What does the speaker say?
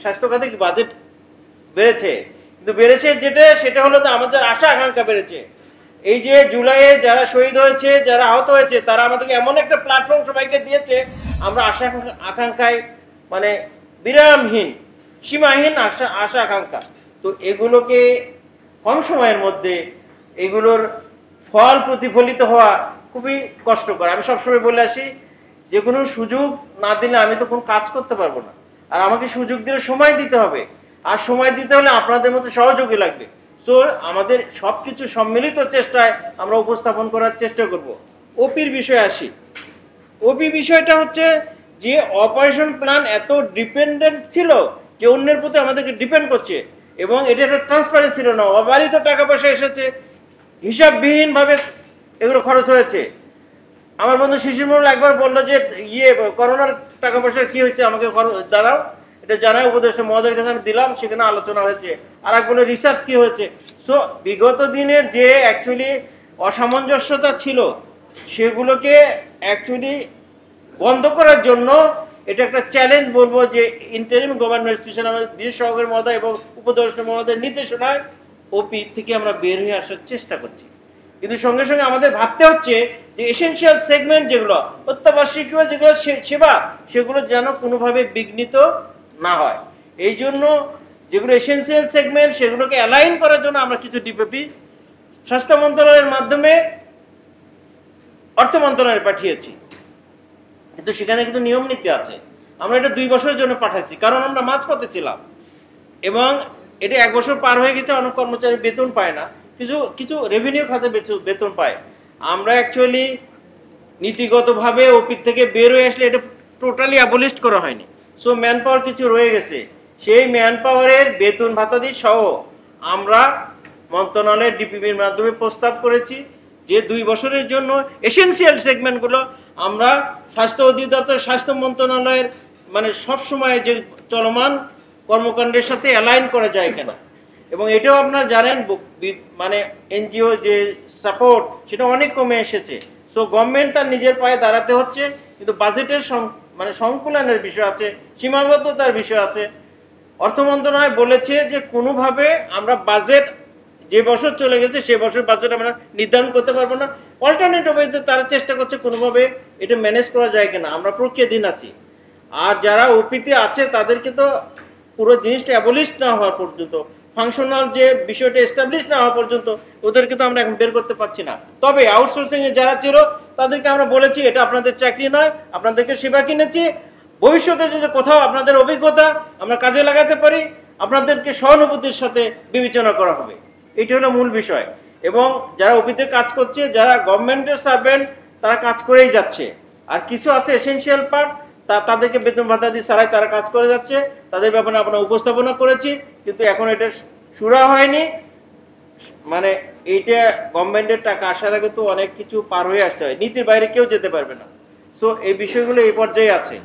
স্বাস্থ্য খাতে বাজেট বেড়েছে, কিন্তু বেড়েছে সেটা হলো আমাদের আশা আকাঙ্ক্ষা বেড়েছে। এই যে জুলাইয়ে যারা শহীদ হয়েছে, যারা আহত হয়েছে, তারা আমাদেরকে এমন একটা প্ল্যাটফর্ম সবাইকে দিয়েছে, আমরা আশা আকাঙ্ক্ষায় মানে বিরামহীন, সীমাহীন আশা আকাঙ্ক্ষা। তো এগুলোকে কম সময়ের মধ্যে এগুলোর ফল প্রতিফলিত হওয়া খুবই কষ্টকর। আমি সবসময় বলে আসি, যে কোনো সুযোগ না দিলে আমি তো কোনো কাজ করতে পারবো না, আর আমাকে সুযোগ দিলে সময় দিতে হবে, আর সময় দিতে হলে আপনাদের মতো সহযোগী লাগবে। সো আমাদের সবকিছু সম্মিলিত চেষ্টায় আমরা উপস্থাপন করার চেষ্টা করব। ওপির বিষয়ে আসি। ওপি বিষয়টা হচ্ছে যে অপারেশন প্ল্যান এত ডিপেন্ডেন্ট ছিল যে অন্যের প্রতি আমাদেরকে ডিপেন্ড করছে, এবং এটা একটা ট্রান্সপারেন্ট ছিল না। অবারিত টাকা পয়সা এসেছে, হিসাববিহীনভাবে এগুলো খরচ হয়েছে। আমার বন্ধু শিশির মোড়ল একবার বললো যে করোনার টাকা পয়সার কি হয়েছে আমাকে জানাও, এটা জানাই উপদেষ্টা মহোদয়ের কাছে আমি দিলাম, সেখানে আলোচনা হয়েছে। আর এক বলে রিসার্চ কি হয়েছে। সো বিগত দিনের যে অ্যাকচুয়ালি অসামঞ্জস্যতা ছিল সেগুলোকে অ্যাকচুয়ালি বন্ধ করার জন্য এটা একটা চ্যালেঞ্জ বলবো, যে ইন্টারিম গভর্নমেন্ট স্পেশাল আমাদের বিশেষ সহকারী মহোদয় এবং উপদেষ্টা মহোদয়ের নির্দেশনায় ওপি থেকে আমরা বের হয়ে আসার চেষ্টা করছি। কিন্তু সঙ্গে সঙ্গে আমাদের ভাবতে হচ্ছে যে এসেনশিয়াল সেগমেন্ট যেগুলো অত্যাবশ্যকীয় যেগুলো সেবা, সেগুলো যেন কোনোভাবে বিঘ্নিত না হয়। এই জন্য যেগুলো এসেনশিয়াল সেগমেন্ট সেগুলোকে অ্যালাইন করার জন্য আমরা কিছু ডিপিপি স্বাস্থ্য মন্ত্রণালয়ের মাধ্যমে অর্থ মন্ত্রণালয়ে পাঠিয়েছি, কিন্তু সেখানে কিন্তু নিয়ম নীতি আছে। আমরা এটা 2 বছরের জন্য পাঠাচ্ছি, কারণ আমরা মাঝপথে ছিলাম এবং এটা 1 বছর পার হয়ে গেছে। অনেক কর্মচারী বেতন পায় না, কিছু রেভিনিউ খাতে বেতন পায়। আমরা অ্যাকচুয়ালি নীতিগতভাবে ওপি থেকে বের হয়ে আসলে এটা টোটালি অ্যাবলিস্ট করা হয়নি। সো ম্যান পাওয়ার কিছু রয়ে গেছে, সেই ম্যান পাওয়ারের বেতন ভাতাদি সহ আমরা মন্ত্রণালয়ের ডিপিপির মাধ্যমে প্রস্তাব করেছি যে 2 বছরের জন্য এসেনশিয়াল সেগমেন্টগুলো আমরা স্বাস্থ্য অধিদপ্তর, স্বাস্থ্য মন্ত্রণালয়ের মানে সবসময় যে চলমান কর্মকাণ্ডের সাথে অ্যালাইন করা যায় কিনা। এবং এটাও আপনারা জানেন মানে এনজিও যে সাপোর্ট সেটা অনেক কমে এসেছে। সো গভর্নমেন্ট তার নিজের পায়ে দাঁড়াতে হচ্ছে, কিন্তু বাজেটের মানে সংকুলনের বিষয় আছে, সীমাবদ্ধতার বিষয় আছে। অর্থ মন্ত্রণালয় বলেছে যে কোনোভাবে আমরা বাজেট যে বছর চলে গেছে সে বছর বাজেট আমরা নির্ধারণ করতে পারবো না। অল্টারনেটিভ ওয়েতে তারা চেষ্টা করছে কোনোভাবে এটা ম্যানেজ করা যায় কিনা। আমরা প্রক্রিয়াধীন আছি। আর যারা ওপিতে আছে তাদেরকে তো পুরো জিনিসটা অ্যাবলিশ না হওয়া পর্যন্ত, ফাংশনাল যে বিষয়টা এস্টাবলিশ না হওয়া পর্যন্ত ওদেরকে তো আমরা এখন বের করতে পারছি না। তবে আউটসোর্সিংয়ে যারা ছিল তাদেরকে আমরা বলেছি এটা আপনাদের চাকরি নয়, আপনাদেরকে সেবা কিনেছি, ভবিষ্যতে যদি কোথাও আপনাদের অভিজ্ঞতা আমরা কাজে লাগাতে পারি আপনাদেরকে সহানুভূতির সাথে বিবেচনা করা হবে। এটি হলো মূল বিষয়। এবং যারা ওপিতে কাজ করছে, যারা গভর্নমেন্টের সার্ভেন্ট, তারা কাজ করেই যাচ্ছে। আর কিছু আছে এসেনশিয়াল পার্ট, তাদেরকে বেতন ভাতা দিয়ে ছাড়াই তারা কাজ করে যাচ্ছে, তাদের ব্যাপারে আমরা উপস্থাপনা করেছি, কিন্তু এখন এটা শুরা হয়নি। মানে এইটা গভর্নমেন্টের টাকা আসার আগে তো অনেক কিছু পার হয়ে আসতে হয়, নীতির বাইরে কেউ যেতে পারবে না। সো এই বিষয়গুলো এই পর্যায়ে আছে।